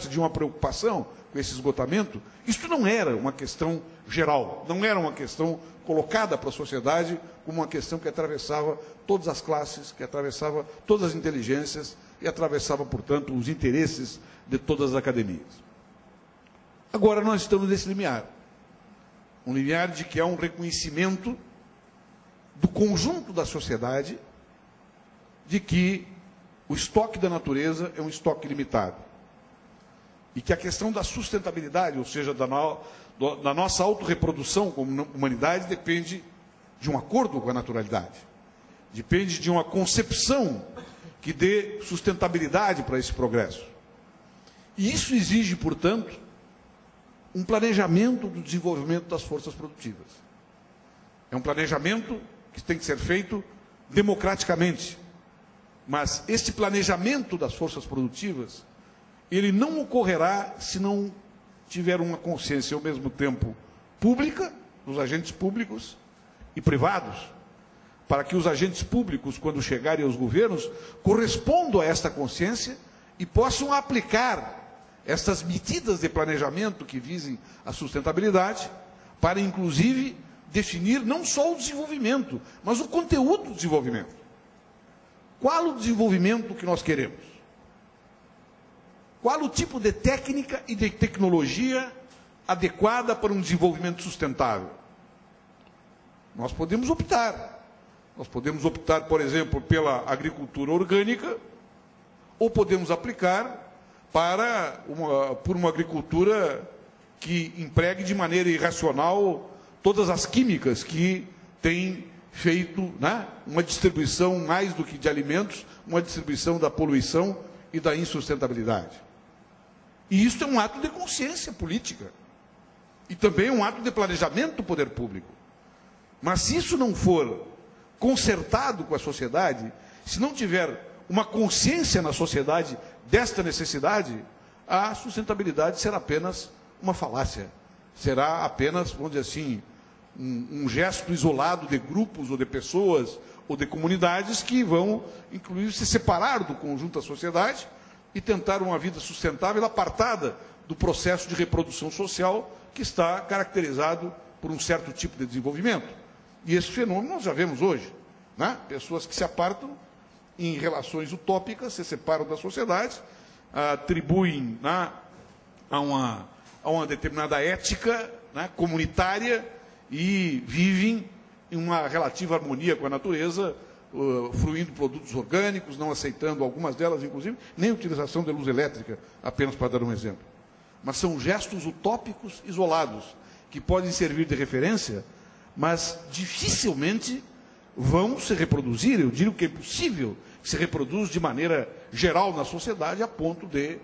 de uma preocupação com esse esgotamento, isso não era uma questão geral, não era uma questão colocada para a sociedade como uma questão que atravessava todas as classes, que atravessava todas as inteligências e atravessava, portanto, os interesses de todas as academias. Agora nós estamos nesse limiar, um limiar de que há um reconhecimento do conjunto da sociedade de que o estoque da natureza é um estoque limitado. E que a questão da sustentabilidade, ou seja, da nossa autorreprodução como humanidade, depende de um acordo com a naturalidade. Depende de uma concepção que dê sustentabilidade para esse progresso. E isso exige, portanto, um planejamento do desenvolvimento das forças produtivas. É um planejamento que tem que ser feito democraticamente. Mas este planejamento das forças produtivas, ele não ocorrerá se não tiver uma consciência ao mesmo tempo pública, dos agentes públicos e privados, para que os agentes públicos, quando chegarem aos governos, correspondam a esta consciência e possam aplicar estas medidas de planejamento que visem a sustentabilidade, para, inclusive, definir não só o desenvolvimento, mas o conteúdo do desenvolvimento. Qual o desenvolvimento que nós queremos? Qual o tipo de técnica e de tecnologia adequada para um desenvolvimento sustentável? Nós podemos optar. Nós podemos optar, por exemplo, pela agricultura orgânica, ou podemos aplicar por uma agricultura que empregue de maneira irracional todas as químicas que têm feito, né, uma distribuição mais do que de alimentos, uma distribuição da poluição e da insustentabilidade. E isso é um ato de consciência política. E também um ato de planejamento do poder público. Mas se isso não for concertado com a sociedade, se não tiver uma consciência na sociedade desta necessidade, a sustentabilidade será apenas uma falácia. Será apenas, vamos dizer assim, um gesto isolado de grupos ou de pessoas ou de comunidades que vão, inclusive, se separar do conjunto da sociedade e tentar uma vida sustentável apartada do processo de reprodução social que está caracterizado por um certo tipo de desenvolvimento. E esse fenômeno nós já vemos hoje, né? Pessoas que se apartam em relações utópicas, se separam da sociedade, atribuem, né, a uma determinada ética, né, comunitária, e vivem em uma relativa harmonia com a natureza, fruindo produtos orgânicos, não aceitando algumas delas, inclusive, nem utilização de luz elétrica, apenas para dar um exemplo. Mas são gestos utópicos isolados, que podem servir de referência, mas dificilmente vão se reproduzir. Eu digo que é impossível que se reproduz de maneira geral na sociedade, a ponto de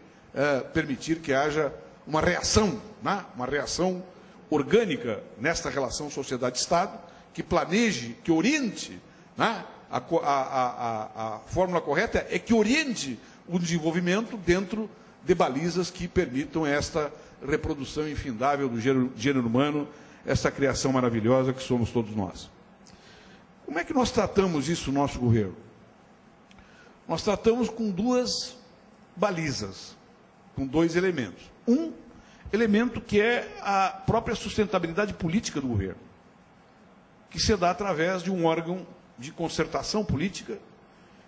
permitir que haja uma reação, né? Uma reação orgânica nesta relação sociedade-Estado, que planeje, que oriente, né? A fórmula correta é que oriente o desenvolvimento dentro de balizas que permitam esta reprodução infindável do gênero humano, essa criação maravilhosa que somos todos nós. Como é que nós tratamos isso no nosso governo? Nós tratamos com duas balizas, com dois elementos. Um elemento que é a própria sustentabilidade política do governo, que se dá através de um órgão de concertação política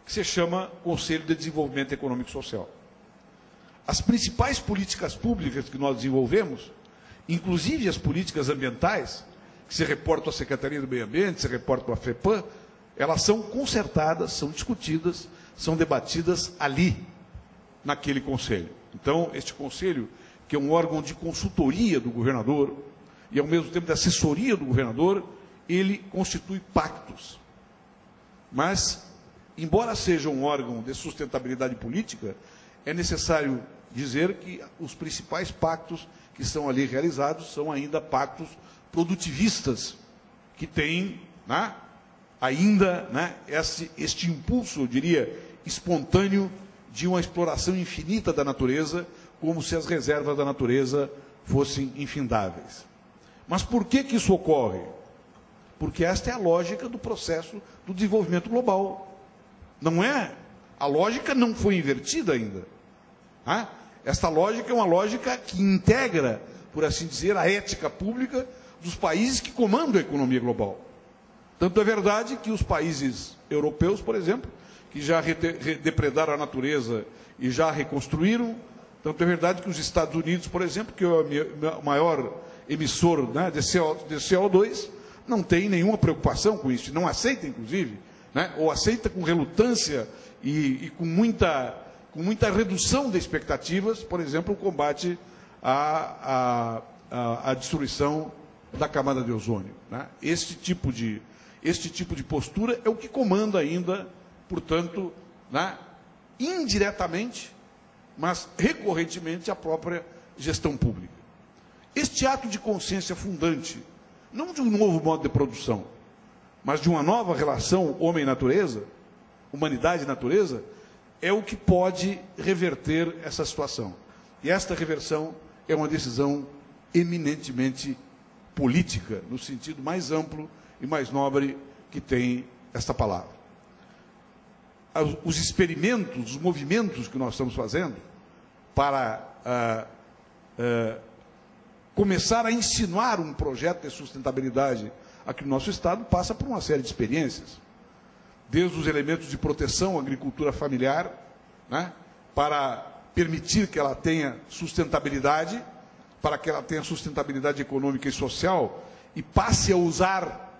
que se chama Conselho de Desenvolvimento Econômico e Social. As principais políticas públicas que nós desenvolvemos, inclusive as políticas ambientais, que se reportam à Secretaria do Meio Ambiente, se reportam à FEPAM, elas são concertadas, são discutidas, são debatidas ali, naquele conselho. Então, este conselho, que é um órgão de consultoria do governador e, ao mesmo tempo, de assessoria do governador, ele constitui pactos. Mas, embora seja um órgão de sustentabilidade política, é necessário dizer que os principais pactos que são ali realizados são ainda pactos produtivistas, que têm, né, ainda, né, este impulso, eu diria, espontâneo de uma exploração infinita da natureza, como se as reservas da natureza fossem infindáveis. Mas por que isso ocorre? Porque esta é a lógica do processo do desenvolvimento global. Não é? A lógica não foi invertida ainda. Esta lógica é uma lógica que integra, por assim dizer, a ética pública dos países que comandam a economia global. Tanto é verdade que os países europeus, por exemplo, que já depredaram a natureza e já reconstruíram, tanto é verdade que os Estados Unidos, por exemplo, que é o maior emissor, né, de CO2, não tem nenhuma preocupação com isso, não aceita, inclusive, né, ou aceita com relutância e com muita redução de expectativas, por exemplo, o combate à destruição da camada de ozônio. Né? Este tipo de postura é o que comanda ainda, portanto, né, indiretamente, mas recorrentemente, a própria gestão pública. Este ato de consciência fundante, não de um novo modo de produção, mas de uma nova relação homem-natureza, humanidade-natureza, é o que pode reverter essa situação. E esta reversão é uma decisão eminentemente política, no sentido mais amplo e mais nobre que tem esta palavra. Os experimentos, os movimentos que nós estamos fazendo para começar a insinuar um projeto de sustentabilidade aqui no nosso Estado passa por uma série de experiências. Desde os elementos de proteção à agricultura familiar, né, para permitir que ela tenha sustentabilidade, para que ela tenha sustentabilidade econômica e social, e passe a usar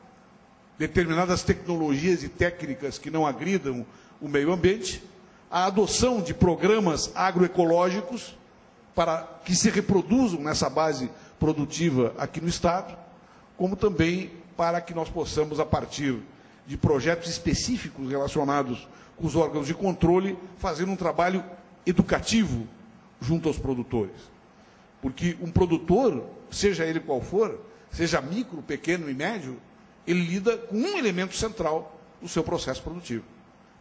determinadas tecnologias e técnicas que não agridam o meio ambiente, a adoção de programas agroecológicos para que se reproduzam nessa base produtiva aqui no Estado, como também para que nós possamos, a partir de projetos específicos relacionados com os órgãos de controle, fazer um trabalho educativo junto aos produtores. Porque um produtor, seja ele qual for, seja micro, pequeno e médio, ele lida com um elemento central no seu processo produtivo,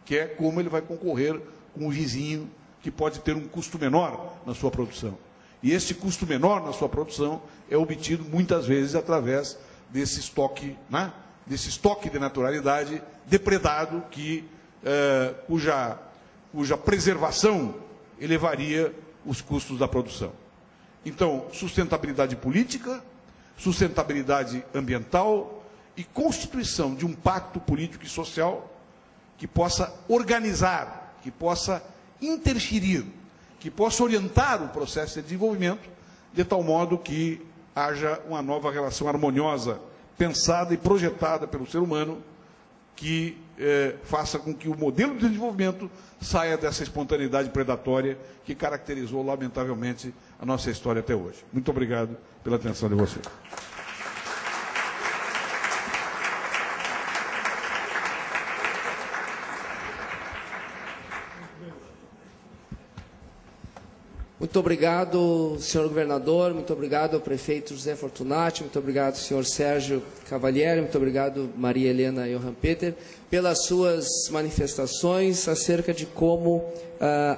que é como ele vai concorrer com o vizinho que pode ter um custo menor na sua produção. E esse custo menor na sua produção é obtido muitas vezes através desse estoque, né, desse estoque de naturalidade depredado cuja preservação elevaria os custos da produção. Então, sustentabilidade política, sustentabilidade ambiental e constituição de um pacto político e social que possa organizar, que possa interferir, que possa orientar o processo de desenvolvimento de tal modo que haja uma nova relação harmoniosa, pensada e projetada pelo ser humano, que faça com que o modelo de desenvolvimento saia dessa espontaneidade predatória que caracterizou, lamentavelmente, a nossa história até hoje. Muito obrigado pela atenção de vocês. Muito obrigado, senhor governador, muito obrigado ao prefeito José Fortunati, muito obrigado, senhor Sérgio Cavalieri, muito obrigado, Maria Helena Johann Peter, pelas suas manifestações acerca de como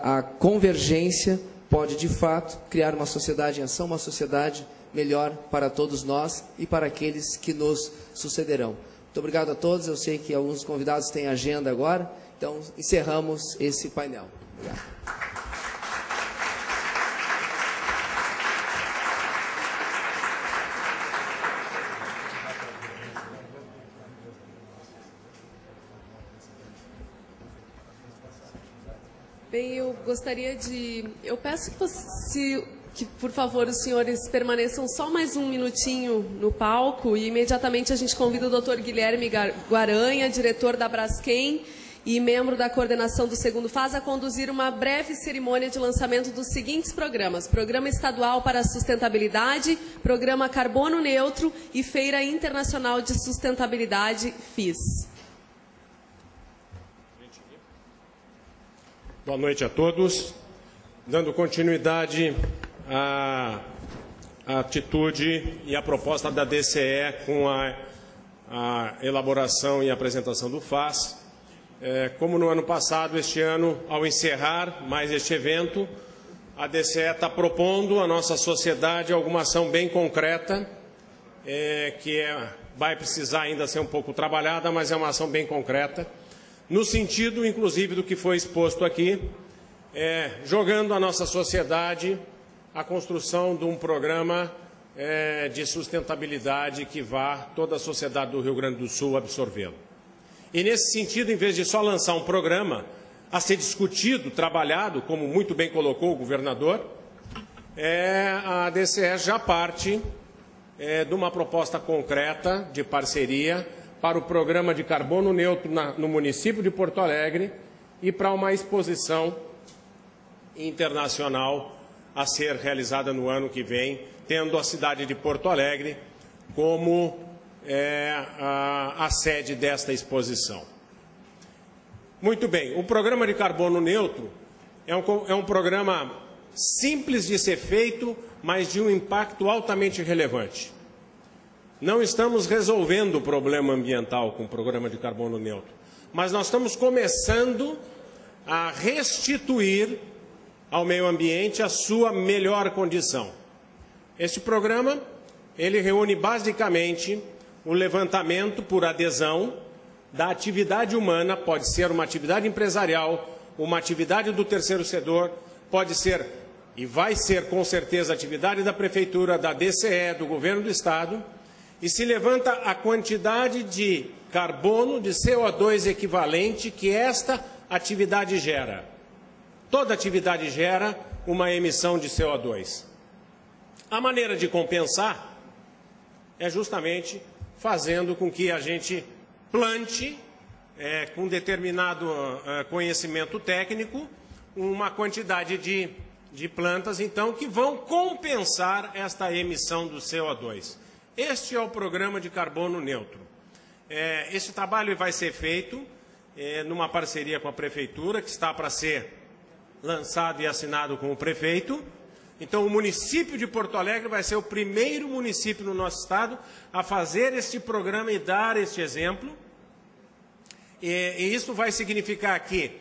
a convergência pode, de fato, criar uma sociedade em ação, uma sociedade melhor para todos nós e para aqueles que nos sucederão. Muito obrigado a todos, eu sei que alguns convidados têm agenda agora, então encerramos esse painel. Obrigado. Bem, eu gostaria de... Eu peço que, por favor, os senhores permaneçam só mais um minutinho no palco e imediatamente a gente convida o Dr. Guilherme Guaranha, diretor da Braskem e membro da coordenação do segundo FAS, a conduzir uma breve cerimônia de lançamento dos seguintes programas: Programa Estadual para a Sustentabilidade, Programa Carbono Neutro e Feira Internacional de Sustentabilidade, FIS. Boa noite a todos. Dando continuidade à atitude e à proposta da DCE com a elaboração e apresentação do FAS. Como no ano passado, este ano, ao encerrar mais este evento, a DCE está propondo à nossa sociedade alguma ação bem concreta, vai precisar ainda ser um pouco trabalhada, mas é uma ação bem concreta, no sentido, inclusive, do que foi exposto aqui, jogando à nossa sociedade a construção de um programa de sustentabilidade que vá toda a sociedade do Rio Grande do Sul absorvê-lo. E, nesse sentido, em vez de só lançar um programa a ser discutido, trabalhado, como muito bem colocou o governador, a DCE já parte de uma proposta concreta de parceria para o programa de carbono neutro no município de Porto Alegre e para uma exposição internacional a ser realizada no ano que vem, tendo a cidade de Porto Alegre como a sede desta exposição. Muito bem, o programa de carbono neutro é um programa simples de ser feito, mas de um impacto altamente relevante. Não estamos resolvendo o problema ambiental com o programa de carbono neutro, mas nós estamos começando a restituir ao meio ambiente a sua melhor condição. Este programa, ele reúne basicamente o levantamento por adesão da atividade humana, pode ser uma atividade empresarial, uma atividade do terceiro setor, pode ser e vai ser com certeza a atividade da Prefeitura, da DCE, do Governo do Estado, e se levanta a quantidade de carbono, de CO2 equivalente que esta atividade gera. Toda atividade gera uma emissão de CO2. A maneira de compensar é justamente fazendo com que a gente plante, com determinado conhecimento técnico, uma quantidade de plantas, então, que vão compensar esta emissão do CO2. Este é o programa de carbono neutro. Esse trabalho vai ser feito numa parceria com a Prefeitura, que está para ser lançado e assinado com o prefeito. Então, o município de Porto Alegre vai ser o primeiro município no nosso estado a fazer este programa e dar este exemplo. E isso vai significar que,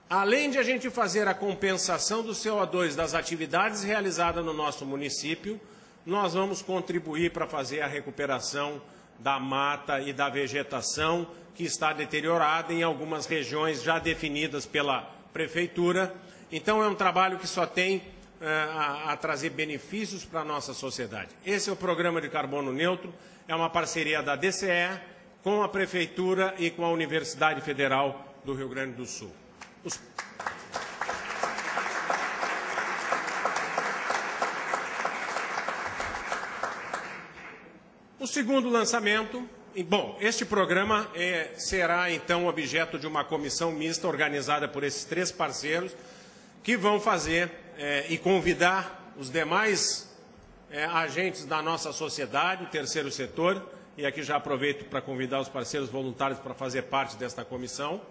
além de a gente fazer a compensação do CO2 das atividades realizadas no nosso município, nós vamos contribuir para fazer a recuperação da mata e da vegetação que está deteriorada em algumas regiões já definidas pela Prefeitura. Então, é um trabalho que só tem a trazer benefícios para a nossa sociedade. Esse é o programa de carbono neutro, é uma parceria da DCE com a Prefeitura e com a Universidade Federal do Rio Grande do Sul. O segundo lançamento, bom, este programa será então objeto de uma comissão mista organizada por esses três parceiros que vão fazer e convidar os demais agentes da nossa sociedade, o terceiro setor, e aqui já aproveito para convidar os parceiros voluntários para fazer parte desta comissão,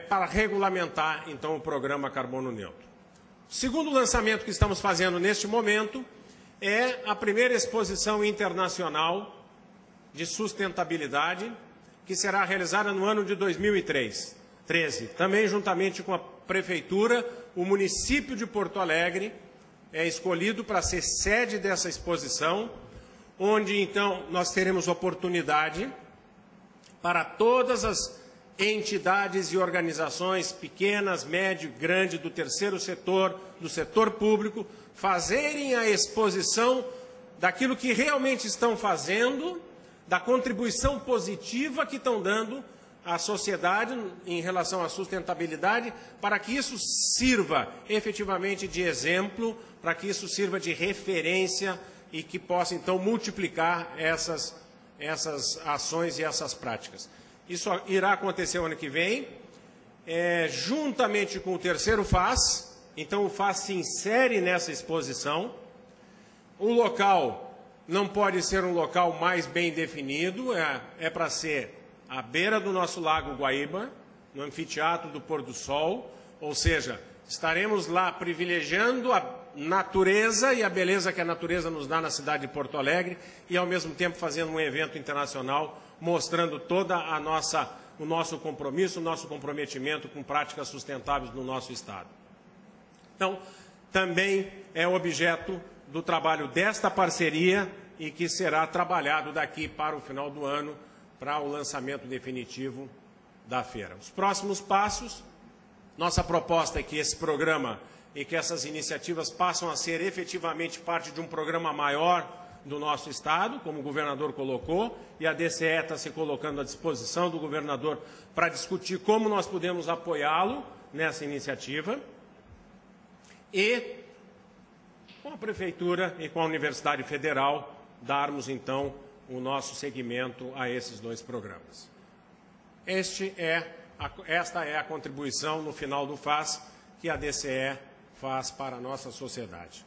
para regulamentar então o programa Carbono Neutro. O segundo lançamento que estamos fazendo neste momento é a primeira exposição internacional de sustentabilidade, que será realizada no ano de 2013, também juntamente com a Prefeitura. O município de Porto Alegre é escolhido para ser sede dessa exposição, onde então nós teremos oportunidade para todas as entidades e organizações pequenas, médio e grande do terceiro setor, do setor público, fazerem a exposição daquilo que realmente estão fazendo, da contribuição positiva que estão dando à sociedade em relação à sustentabilidade, para que isso sirva efetivamente de exemplo, para que isso sirva de referência e que possa, então, multiplicar essas ações e essas práticas. Isso irá acontecer o ano que vem, juntamente com o terceiro FAS. Então, o FAS se insere nessa exposição. O local não pode ser um local mais bem definido, é para ser à beira do nosso Lago Guaíba, no anfiteatro do Pôr do Sol, ou seja, estaremos lá privilegiando a natureza e a beleza que a natureza nos dá na cidade de Porto Alegre e, ao mesmo tempo, fazendo um evento internacional, mostrando toda o nosso compromisso, o nosso comprometimento com práticas sustentáveis no nosso estado. Então, também é objeto do trabalho desta parceria e que será trabalhado daqui para o final do ano, para o lançamento definitivo da feira. Os próximos passos Nossa proposta é que esse programa e que essas iniciativas passam a ser efetivamente parte de um programa maior do nosso Estado, como o governador colocou, e a DCE está se colocando à disposição do governador para discutir como nós podemos apoiá-lo nessa iniciativa. E, com a Prefeitura e com a Universidade Federal, darmos, então, o nosso seguimento a esses dois programas. Esta é a contribuição, no final do FAS, que a DCE faz para a nossa sociedade.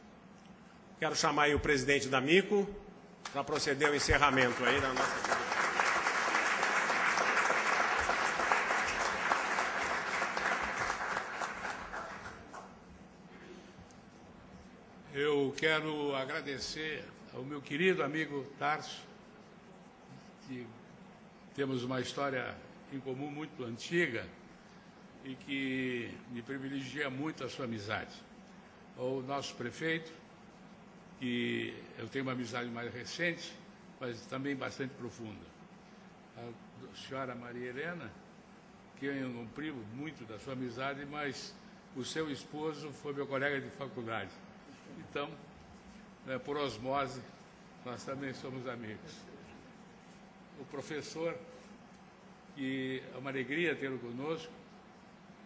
Quero chamar aí o presidente da Mico para proceder ao encerramento aí da nossa... Eu quero agradecer ao meu querido amigo Tarso, que temos uma história em comum muito antiga e que me privilegia muito a sua amizade. Ao nosso prefeito, que eu tenho uma amizade mais recente, mas também bastante profunda. A senhora Maria Helena, que eu não privo muito da sua amizade, mas o seu esposo foi meu colega de faculdade. Então, por osmose, nós também somos amigos. O professor, que é uma alegria tê-lo conosco,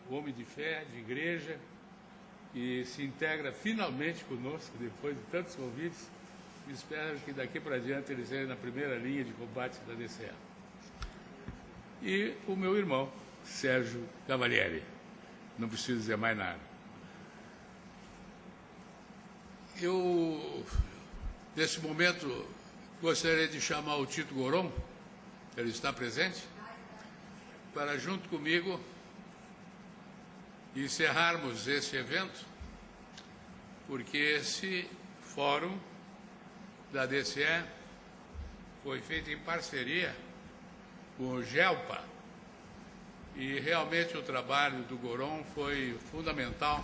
homem de fé, de igreja, que se integra finalmente conosco, depois de tantos convites, e espero que daqui para diante ele seja na primeira linha de combate da DCE. E o meu irmão, Sérgio Cavalieri. Não preciso dizer mais nada. Eu, nesse momento, gostaria de chamar o Tito Goron, ele está presente, para, junto comigo, encerrarmos esse evento, porque esse fórum da DCE foi feito em parceria com o GELPA, e realmente o trabalho do Goron foi fundamental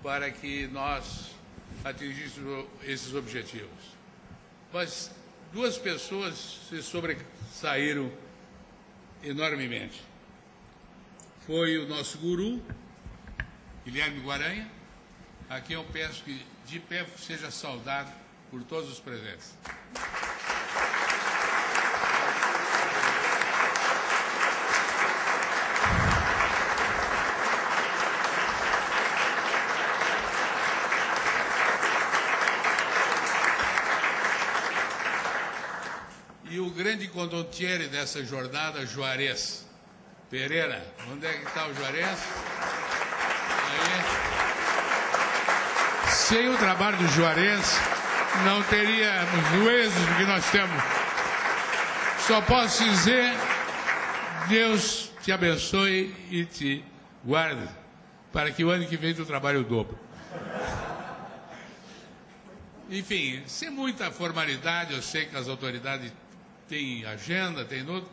para que nós atingíssemos esses objetivos. Mas duas pessoas se sobressaíram enormemente. Foi o nosso guru, Guilherme Guaranha, a quem eu peço que de pé seja saudado por todos os presentes. E o grande condottiere dessa jornada, Juarez Pereira. Onde é que está o Juarez? Aí. Sem o trabalho do Juarez, não teríamos o êxito que nós temos. Só posso dizer, Deus te abençoe e te guarde, para que o ano que vem tu trabalhe o dobro. Enfim, sem muita formalidade, eu sei que as autoridades têm agenda, tem outro.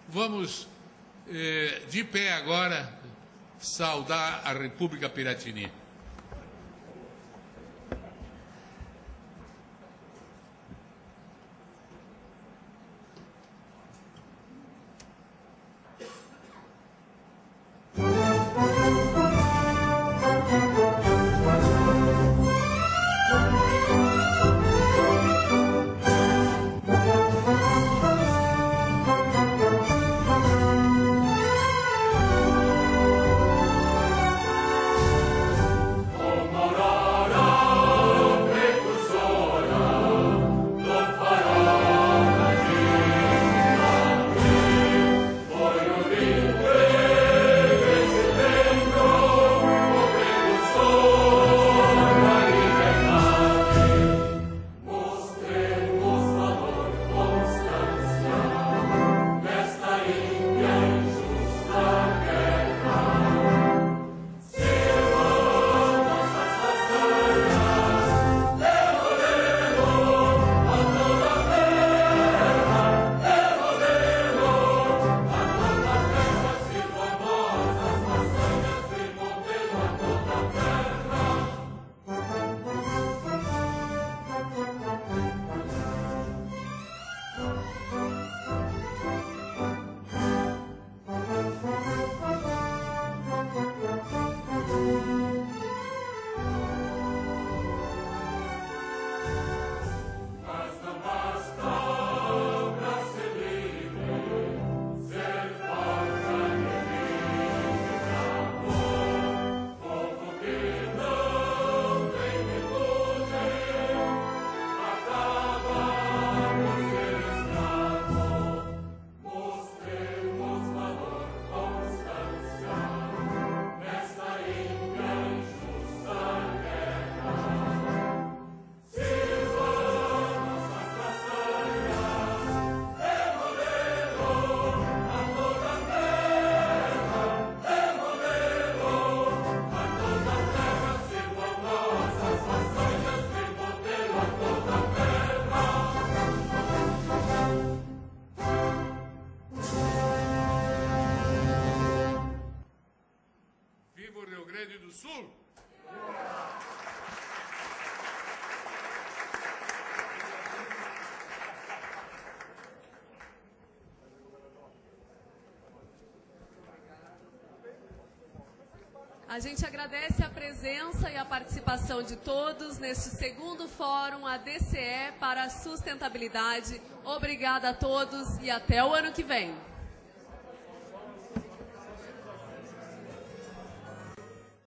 Vamos, de pé agora, saudar a República Piratini. Sul. A gente agradece a presença e a participação de todos neste segundo fórum ADCE para a sustentabilidade. Obrigada a todos e até o ano que vem.